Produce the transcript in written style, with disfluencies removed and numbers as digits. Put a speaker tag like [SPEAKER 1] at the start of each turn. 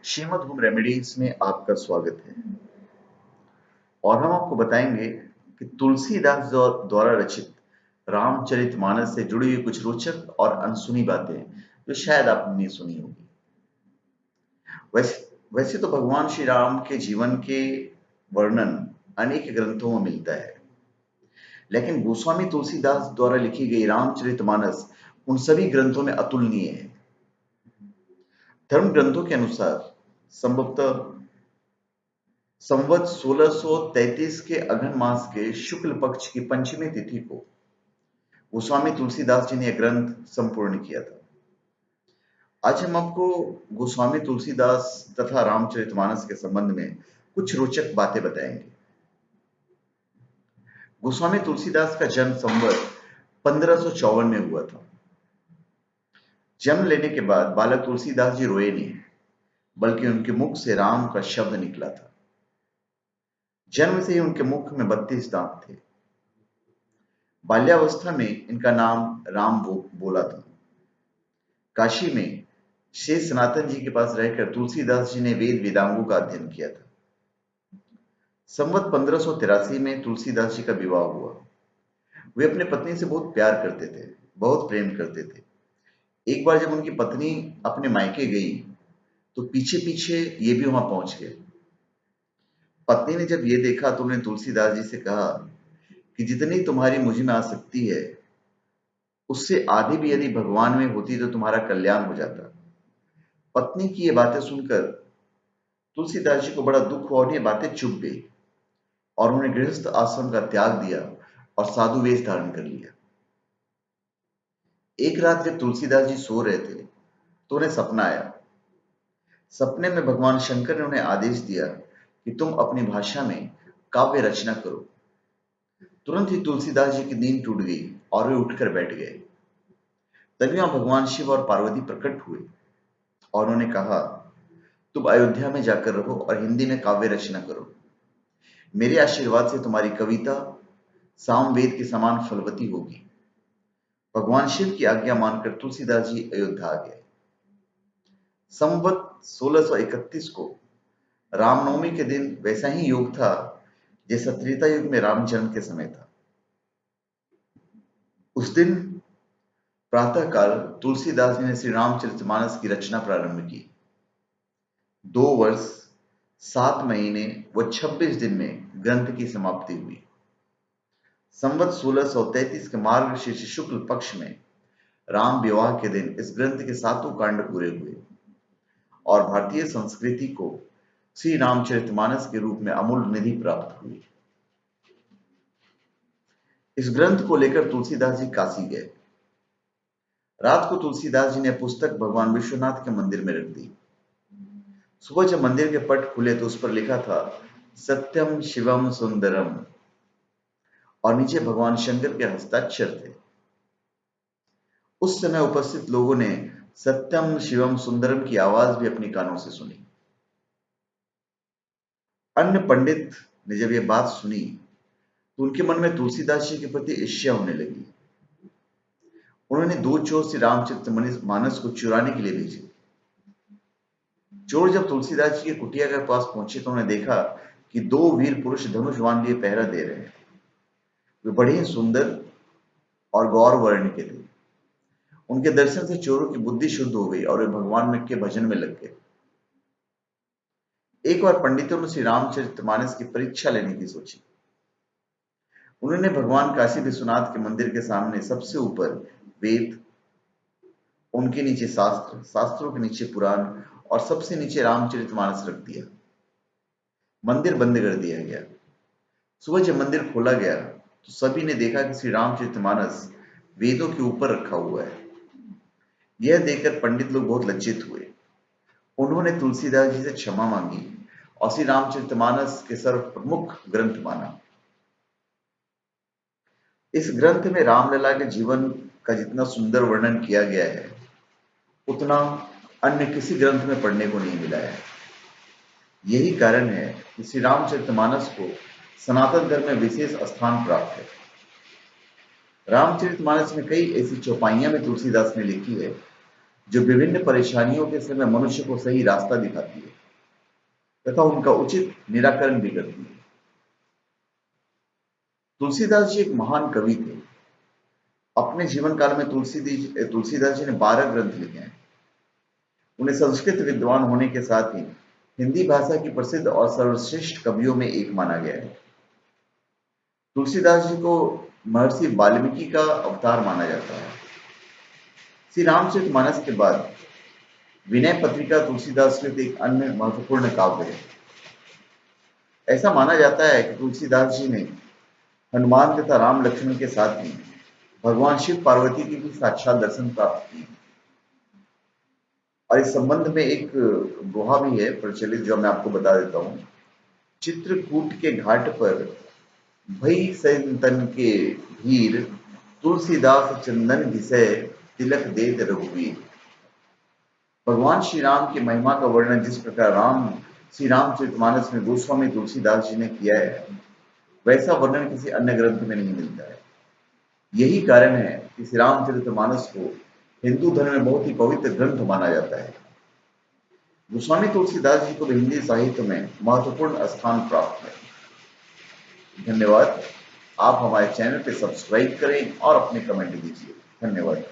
[SPEAKER 1] Shrimad home remedies में आपका स्वागत है और हम आपको बताएंगे कि तुलसीदास द्वारा रचित रामचरितमानस से जुड़ी हुई कुछ रोचक और अनसुनी बातें जो शायद आपने सुनी होगी। वैसे तो भगवान श्री राम के जीवन के वर्णन अनेक ग्रंथों में मिलता है, लेकिन गोस्वामी तुलसीदास द्वारा लिखी गई रामचरितमानस उन सभी ग्रंथों में अतुलनीय है। धर्म ग्रंथों के अनुसार संभवतः संवत 1633 के अघन मास के शुक्ल पक्ष की पंचमी तिथि को गोस्वामी तुलसीदास जी ने यह ग्रंथ संपूर्ण किया था। आज हम आपको गोस्वामी तुलसीदास तथा रामचरितमानस के संबंध में कुछ रोचक बातें बताएंगे। गोस्वामी तुलसीदास का जन्म संवत 1554 में हुआ था। जन्म लेने के बाद बालक तुलसीदास जी रोए नहीं, बल्कि उनके मुख से राम का शब्द निकला था। जन्म से ही उनके मुख में 32 दांत थे। बाल्यावस्था में इनका नाम राम बोला था। काशी में शेष सनातन जी के पास रहकर तुलसीदास जी ने वेद वेदांगों का अध्ययन किया था। संवत 1583 में तुलसीदास जी का विवाह हुआ। वे अपने पत्नी से बहुत प्यार करते थे, बहुत प्रेम करते थे। एक बार जब उनकी पत्नी अपने मायके गई तो पीछे पीछे ये भी वहां पहुंच गए। पत्नी ने जब ये देखा तो उन्होंने तुलसीदास जी से कहा कि जितनी तुम्हारी मुझ में आसक्ति है, उससे आधी भी यदि भगवान में होती तो तुम्हारा कल्याण हो जाता। पत्नी की ये बातें सुनकर तुलसीदास जी को बड़ा दुख हुआ और ये बातें चुप गई और उन्होंने गृहस्थ आश्रम का त्याग दिया और साधु वेश धारण कर लिया। एक रात जब तुलसीदास जी सो रहे थे तो उन्हें सपना आया। सपने में भगवान शंकर ने उन्हें आदेश दिया कि तुम अपनी भाषा में काव्य रचना करो। तुरंत ही तुलसीदास जी की नींद टूट गई और वे उठकर बैठ गए। तभी वहां भगवान शिव और पार्वती प्रकट हुए और उन्होंने कहा, तुम अयोध्या में जाकर रहो और हिंदी में काव्य रचना करो। मेरे आशीर्वाद से तुम्हारी कविता सामवेद के समान फलवती होगी। भगवान शिव की आज्ञा मानकर तुलसीदास जी अयोध्या आ गए। संवत 1631 को रामनवमी के दिन वैसा ही योग था जैसा त्रेता युग में राम जन्म के समय था। उस दिन प्रातःकाल तुलसीदास जी ने श्री रामचरितमानस की रचना प्रारंभ की। 2 वर्ष 7 महीने व 26 दिन में ग्रंथ की समाप्ति हुई। संवत 1633 के मार्गशीर्ष शुक्ल पक्ष में राम विवाह के दिन इस ग्रंथ के 7 कांड पूरे हुए और भारतीय संस्कृति को श्री रामचरितमानस के रूप में अमूल्य निधि प्राप्त हुई। इस ग्रंथ को लेकर तुलसीदास जी काशी गए। रात को तुलसीदास जी ने पुस्तक भगवान विश्वनाथ के मंदिर में रख दी। सुबह जब मंदिर के पट खुले तो उस पर लिखा था, सत्यम शिवम सुंदरम, और नीचे भगवान शंकर के हस्ताक्षर थे। उस समय उपस्थित लोगों ने सत्यम शिवम सुंदरम की आवाज भी अपने कानों से सुनी। अन्य पंडित ने जब यह बात सुनी तो उनके मन में तुलसीदास जी के प्रति ईर्ष्या होने लगी। उन्होंने 2 चोर श्री रामचरितमानस को चुराने के लिए भेजे। चोर जब तुलसीदास जी की कुटिया के पास पहुंचे तो उन्होंने देखा कि 2 वीर पुरुष धनुष बांध लिए पहरा दे रहे हैं। वे बड़े ही सुंदर और गौर वर्ण के थे। उनके दर्शन से चोरों की बुद्धि शुद्ध हो गई और वे भगवान में के भजन में लग गए। एक बार पंडितों ने श्री रामचरितमानस की परीक्षा लेने की सोची। उन्होंने भगवान काशी विश्वनाथ के मंदिर के सामने सबसे ऊपर वेद, उनके नीचे शास्त्र, शास्त्रों के नीचे पुराण और सबसे नीचे रामचरितमानस रख दिया। मंदिर बंद कर दिया गया। सुबह जब मंदिर खोला गया तो सभी ने देखा कि श्री रामचरितमानस वेदों के ऊपर रखा हुआ है। यह देखकर पंडित लोग बहुत लज्जित हुए। उन्होंने तुलसीदास जी से क्षमा मांगी और श्री रामचरितमानस के सर्व प्रमुख ग्रंथ माना। इस ग्रंथ में रामलला के जीवन का जितना सुंदर वर्णन किया गया है, उतना अन्य किसी ग्रंथ में पढ़ने को नहीं मिला है। यही कारण है कि श्री रामचरितमानस को सनातन धर्म में विशेष स्थान प्राप्त है। रामचरितमानस में कई ऐसी चौपाइयां में तुलसीदास ने लिखी है जो विभिन्न परेशानियों के समय मनुष्य को सही रास्ता दिखाती है तथा उनका उचित निराकरण भी करती है। तुलसीदास जी एक महान कवि थे। अपने जीवन काल में तुलसीदास जी ने 12 ग्रंथ लिखे हैं। उन्हें संस्कृत विद्वान होने के साथ ही हिंदी भाषा की प्रसिद्ध और सर्वश्रेष्ठ कवियों में एक माना गया है। तुलसीदास जी को महर्षि वाल्मीकि का अवतार माना जाता है। श्री रामचरितमानस के बाद विनय पत्रिका तुलसीदास कृत एक अन्य महत्वपूर्ण काव्य है। ऐसा माना जाता है कि तुलसीदास जी ने हनुमान तथा राम लक्ष्मण के साथ ही भगवान शिव पार्वती की भी साक्षात दर्शन प्राप्त किए। और इस संबंध में एक दोहा भी है प्रचलित, जो मैं आपको बता देता हूँ। चित्रकूट के घाट पर भई सैंतन के भीर, तुलसीदास चंदन घिसै तिलक देत रघुवीर। भगवान श्री राम की महिमा का वर्णन जिस प्रकार श्री रामचरितमानस में गोस्वामी तुलसीदास जी ने किया है, वैसा वर्णन किसी अन्य ग्रंथ में नहीं मिलता है। यही कारण है कि श्री रामचरितमानस को हिंदू धर्म में बहुत ही पवित्र ग्रंथ माना जाता है। गोस्वामी तुलसीदास जी को भी हिंदी साहित्य में महत्वपूर्ण स्थान प्राप्त है। धन्यवाद। आप हमारे चैनल पे सब्सक्राइब करें और अपने कमेंट दीजिए। धन्यवाद।